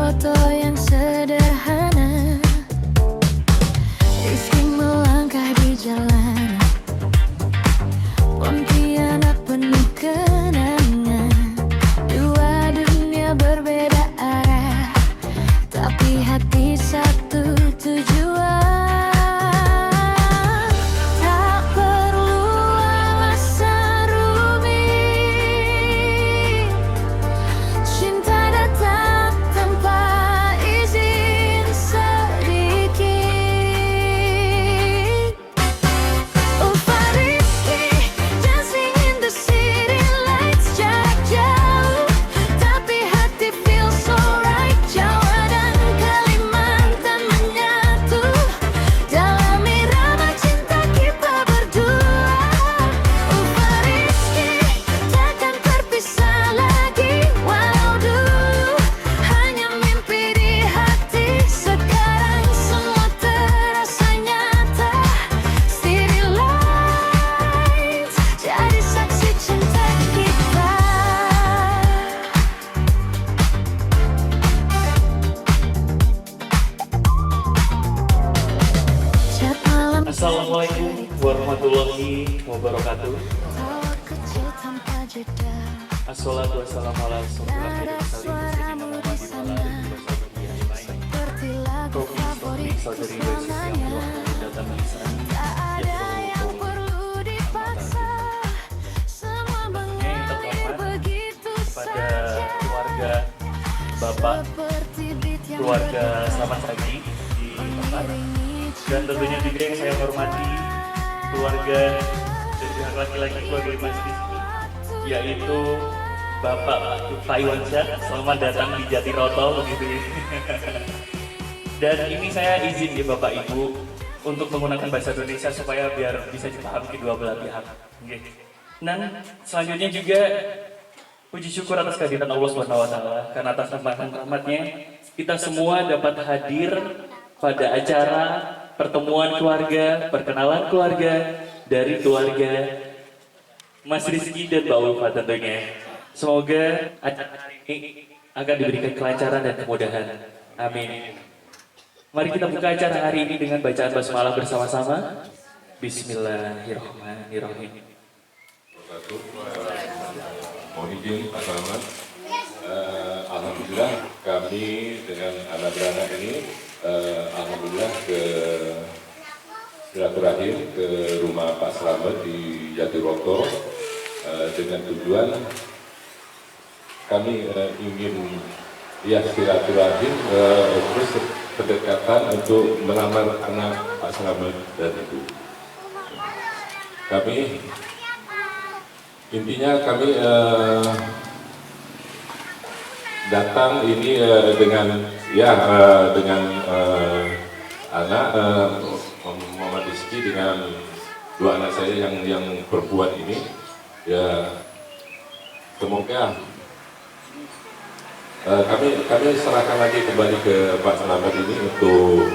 foto yang sederhana, Rizky melangkah di jalan Pontianak penuh kenangan. Dua dunia berbeda arah, tapi hati satu tujuan. Tak perlu alasan rumit, cinta datang tanpa izin sedikit. Ulfa Rizky dancing in the city lights, jarak jauh tapi hati feel so right. Jawa dan Kalimantan menyatu dalam irama cinta kita berdua. Ulfa Rizky takkan terpisah lagi, walau dulu hanya mimpi di hati. Sekarang semua terasa nyata. City lights jadi saksi cinta kita. Cat malam Assalamualaikum warahmatullahi wabarakatuh. tawa kecil tanpa jeda. Assalatu wassalamu ala rasulillah. Nada suaramu di sana seperti lagu favorit selamanya. Tak ada yang perlu dipaksa, semua mengalir begitu Pada saja. keluarga Bapak, Seperti beat yang keluarga selamat pagi di tempat. Dan tentunya juga yang saya hormati keluarga dari pihak laki-laki keluarga Mas Rizky, yaitu Bapak Pak Iwansyah. Selamat datang di Jatiroto begitu ya. Dan ini saya izin ya Bapak Ibu untuk menggunakan bahasa Indonesia supaya biar bisa dipahami kedua belah pihak. Oke. Dan selanjutnya juga puji syukur atas kehadiran Allah Subhanahu wa taala, karena atas rahmat-rahmatnya kita semua dapat hadir pada acara pertemuan keluarga, perkenalan keluarga dari keluarga Mas Rizky dan Mbak Ulfa tentunya. Semoga acara ini akan diberikan kelancaran dan kemudahan. Amin. Mari kita buka acara hari ini dengan bacaan basmalah bersama-sama. Bismillahirrahmanirrahim. Mohon izin Pak Selamat. Alhamdulillah kami dengan anak beranak ini alhamdulillah silaturahim ke rumah Pak Selamat di Jatiroto dengan tujuan kami ingin silaturahim terus berdekatan untuk melamar anak Pak Selamat dan Ibu. Kami intinya kami datang ini dengan anak Muhammad Rizky dengan dua anak saya yang perempuan ini, ya semoga kami serahkan lagi kembali ke Pak Selamat ini untuk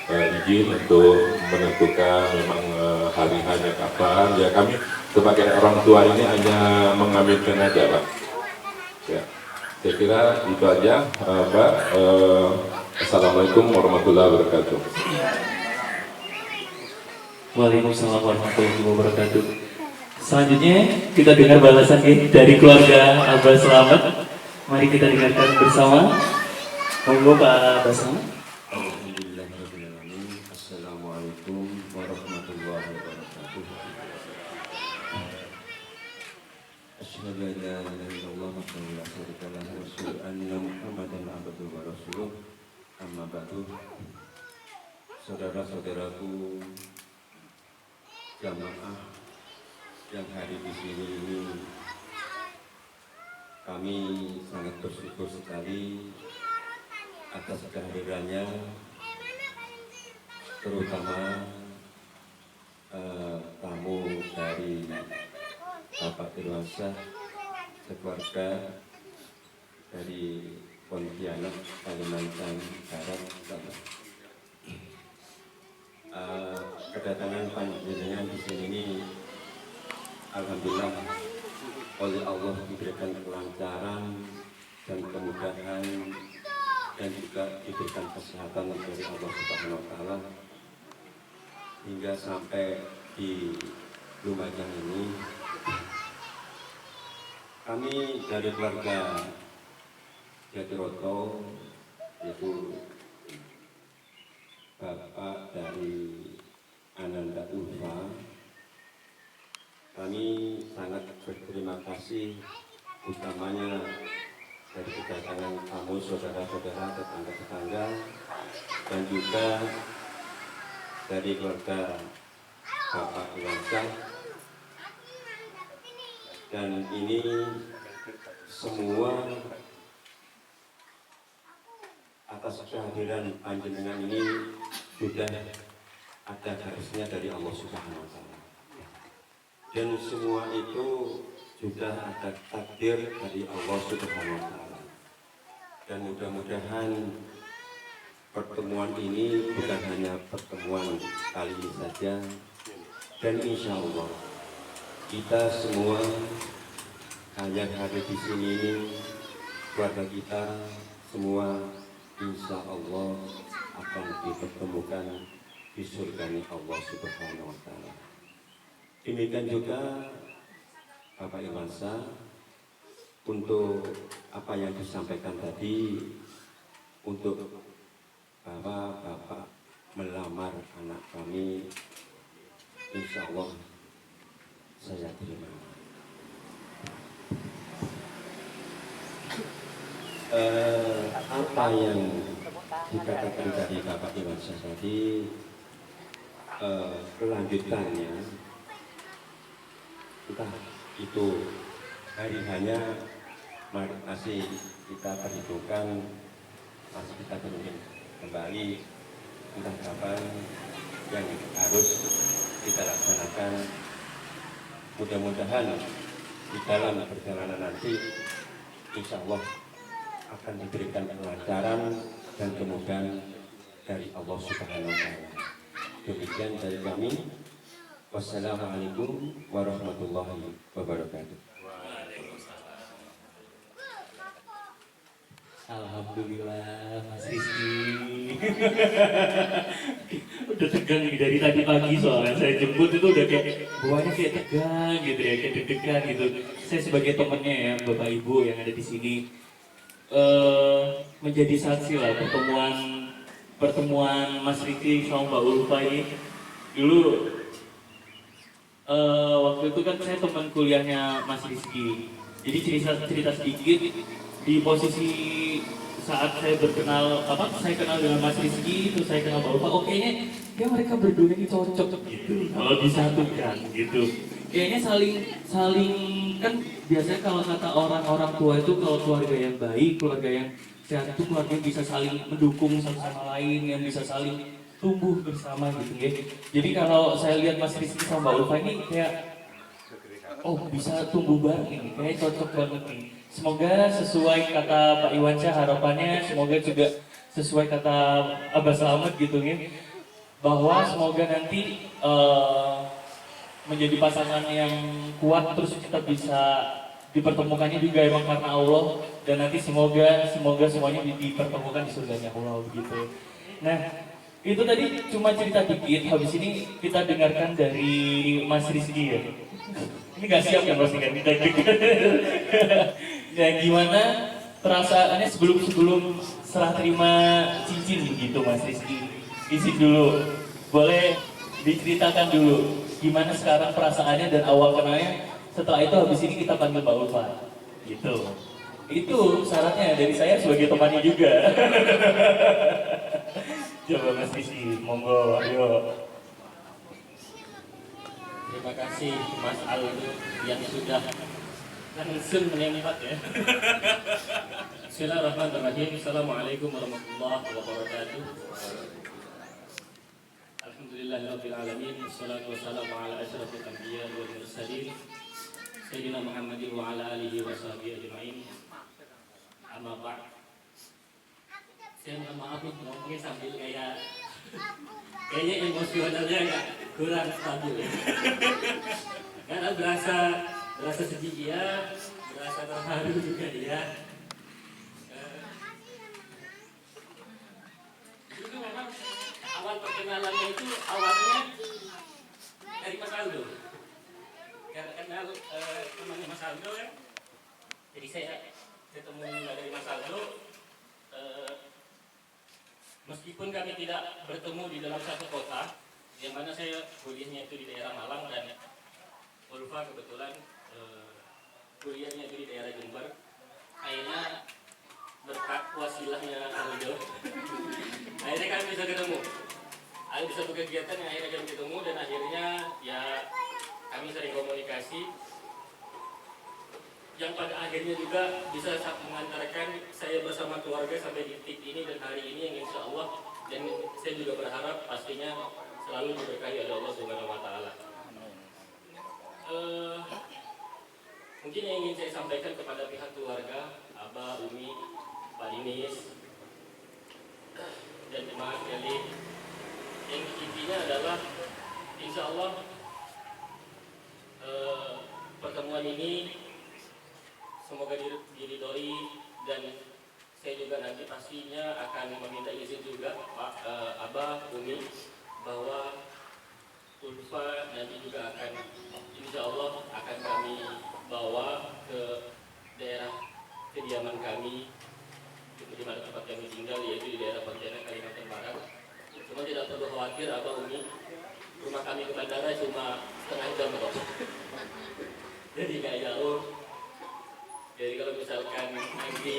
izin untuk menentukan memang hari hanya kapan. Ya kami sebagai orang tua ini hanya mengaminkan aja Pak. Ya, saya kira itu aja Pak. Assalamualaikum warahmatullahi wabarakatuh. Waalaikumsalam warahmatullahi wabarakatuh. Selanjutnya kita dengar balasan dari keluarga Abah Selamat. Mari kita dengarkan bersama. Monggo Pak Basam. Alhamdulillahirrahmanirrahim. Assalamualaikum warahmatullahi wabarakatuh. Asyhadu an la ilaha illallah wahdahu la syarika lah wa asyhadu anna Muhammadan abduhu wa rasuluh. Amma ba'du. Saudara-saudaraku jamaah yang hari di sini ini, kami sangat bersyukur sekali atas kehadirannya, terutama tamu dari Bapak Irwansyah sekeluarga dari Pontianak, Kalimantan Barat. Kedatangan panjenengan di sini ini, alhamdulillah oleh Allah diberikan kelancaran dan kemudahan dan dan juga diberikan kesehatan dari Allah Subhanahu wa taala hingga sampai di Lumajang ini. Kami dari keluarga Jatiroto, yaitu Bapak dari Ananda Ulfa, kami sangat berterima kasih utamanya dari kedatangan kamu saudara-saudara, tetangga-tetangga, dan juga dari keluarga Bapak Iwansyah. Dan ini semua atas kehadiran panjenengan ini sudah ada garisnya dari Allah Subhanahu wa taala. Dan semua itu sudah ada takdir dari Allah Subhanahu wa taala. Dan mudah-mudahan pertemuan ini bukan hanya pertemuan kali ini saja, dan insya Allah kita semua yang hadir di sini ini, keluarga kita semua insya Allah akan dipertemukan di surga Allah Subhanahu wa taala. Demikian juga Bapak Iwansyah, untuk apa yang disampaikan tadi, untuk bahwa Bapak melamar anak kami, insya Allah saya terima. Apa yang dikatakan tadi Bapak Iwansyah tadi, kelanjutannya entah itu hari hanya masih kita perhitungkan, masih kita tunggu kembali entah kapan yang harus kita laksanakan. Mudah-mudahan di dalam perjalanan nanti insya Allah akan diberikan kelancaran dan kemudahan dari Allah Subhanahu wa taala. Demikian dari kami. Wassalamualaikum warahmatullahi wabarakatuh. Alhamdulillah Mas Rizky. Udah tegang nih dari tadi pagi, soalnya saya jemput itu udah kayak buahnya kayak tegang gitu ya, kayak deg-degan gitu. Saya sebagai temennya ya, Bapak Ibu yang ada di sini, menjadi saksi lah pertemuan Mas Rizky sama Mbak Ulfa ini. Dulu waktu itu kan saya teman kuliahnya Mas Rizky. Jadi cerita sedikit di posisi saat saya saya kenal dengan Mas Rizky, terus saya kenal Mbak Ulfa. Oh kayaknya ya mereka berdua ini cocok gitu, kalau disatukan gitu. Kayaknya saling kan biasanya kalau kata orang-orang tua itu, kalau keluarga yang baik, keluarga yang sehat itu keluarga yang bisa saling mendukung satu sama lain, yang bisa saling tumbuh bersama gitu ya. Jadi kalau saya lihat Mas Rizky sama Mbak Ulfa ini kayak bisa tumbuh bareng ini, kayak cocok banget nih. Semoga sesuai kata Pak Iwansyah, harapannya semoga juga sesuai kata Abah Slamet gitu ya, bahwa semoga nanti menjadi pasangan yang kuat, terus kita bisa dipertemukannya juga emang karena Allah, dan nanti semoga semuanya dipertemukan di surganya Allah begitu. Nah, itu tadi cuma cerita dikit, habis ini kita dengarkan dari Mas Rizky ya. Ini gak siap kan pasti kan kita ya, gimana perasaannya sebelum serah terima cincin gitu Mas Rizky? Isi dulu, boleh diceritakan dulu gimana sekarang perasaannya dan awal kenalnya. Setelah itu habis ini kita panggil Mbak Ulfa gitu. Itu syaratnya dari saya sebagai temannya juga. Coba Mas Rizky, monggo, ayo. Terima kasih Mas Aldo yang sudah langsung menyempat ya. Bismillahirrahmanirrahim. Assalamualaikum warahmatullahi wabarakatuh. Alhamdulillahirabbil alamin. Wassalatu wassalamu ala asyrafil anbiya wal mursalin Sayyidina Muhammadin wa ala alihi wa sahbihi ajma'in. Amma ba'd. Saya minta maaf nih, ngomongnya sambil kayaknya emosionalnya nggak kurang stabil ya. Karena berasa sedih ya, berasa terharu juga ya. awal perkenalannya itu awalnya dari Mas Aldo. Karena kenal temannya Mas Aldo kan. Jadi saya ketemu dari Mas Aldo. Meskipun kami tidak bertemu di dalam satu kota, yang mana saya kuliahnya itu di daerah Malang dan Ulfa kebetulan kuliahnya itu di daerah Jember. Akhirnya berkat wasilahnya Aldo, akhirnya kami bisa ketemu. Ada di satu kegiatan yang akhirnya kami ketemu dan akhirnya ya kami sering komunikasi. Yang pada akhirnya juga bisa mengantarkan saya bersama keluarga sampai di titik ini dan hari ini yang insya Allah, dan saya juga berharap pastinya selalu diberkahi oleh Allah Subhanahu Wa Taala. Mungkin yang ingin saya sampaikan kepada pihak keluarga, Abah, Umi, Pak Dinis, dan jemaah sekalian, yang intinya adalah insya Allah pertemuan ini semoga diridhoi, dan saya juga nanti pastinya akan meminta izin juga Pak Abah, Umi, bahwa Ulfa nanti juga akan insya Allah akan kami bawa ke daerah kediaman kami di mana tempat kami tinggal, yaitu di daerah Pontianak, Kalimantan Barat. Cuma tidak perlu khawatir Abah, Umi, rumah kami ke bandara cuma setengah jam kok. Jadi nggak jauh. Jadi kalau misalkan nanti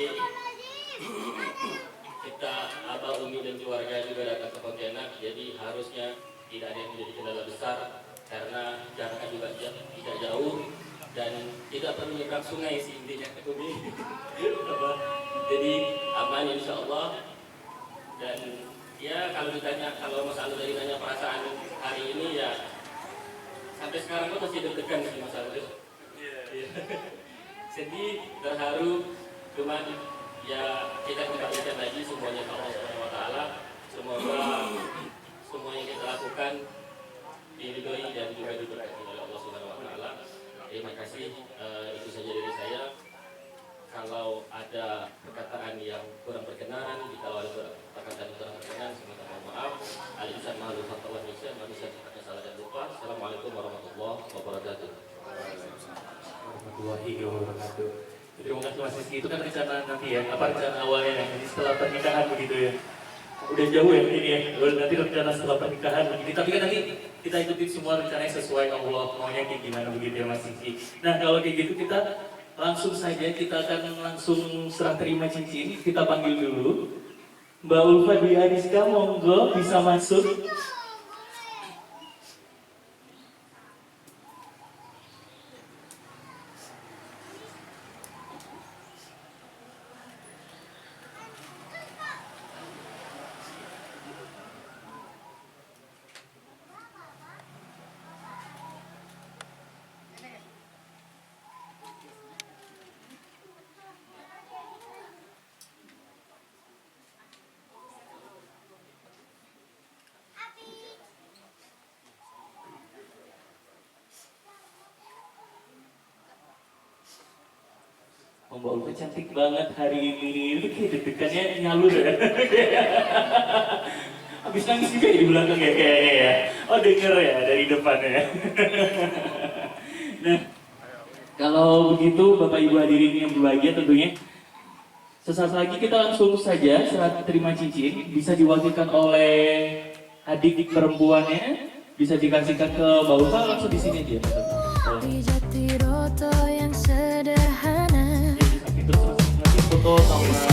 kita Abah, Umi dan keluarga juga datang ke Pontianak, jadi harusnya tidak ada yang menjadi kendala besar karena jaraknya juga tidak jauh dan tidak perlu menyeberang sungai sih intinya Umi. Jadi aman insya Allah. Dan ya kalau ditanya, kalau Mas Aldo tadi nanya perasaan hari ini, ya sampai sekarang pun masih deg-degan sih Mas Aldo. Sedih, terharu, cuman ya kita kembalikan lagi semuanya ke Allah Subhanahu Wa Taala. Semoga semua yang kita lakukan diridhoi dan juga diberkati oleh Allah Subhanahu Wa Taala. Terima kasih, itu saja dari saya. Kalau ada perkataan yang kurang berkenan, jika ada perkataan yang kurang berkenan, semoga mohon maaf. Al-insan ma'lul khata wa nisyan, manusia sifatnya salah dan lupa. Assalamualaikum warahmatullahi wabarakatuh. Warahmatullahi wabarakatuh. Terima kasih Mas Rizky. Itu kan rencana nanti ya, apa rencana awalnya nanti setelah pernikahan begitu ya. Udah jauh ya ini ya, nanti rencana setelah pernikahan begini. Tapi kan nanti kita ikutin semua rencananya sesuai Allah maunya kayak gimana begitu ya Mas Rizky. Nah kalau kayak gitu kita langsung saja, kita akan langsung serah terima cincin. Kita panggil dulu Mbak Ulfa Dwi Ariska, monggo bisa masuk. Mbak Ulfa cantik banget hari ini, itu kayak deg-degannya nyalur ya. Habis nangis juga ya di belakang ya kayaknya ya. Oh denger ya dari depannya. Nah, kalau begitu Bapak Ibu hadirin yang berbahagia tentunya, sesaat lagi kita langsung saja serah terima cincin, bisa diwakilkan oleh adik perempuannya, bisa dikasihkan ke Mbak Ulfa langsung di sini aja. Di Jatiroto yang sederhana. Foto sama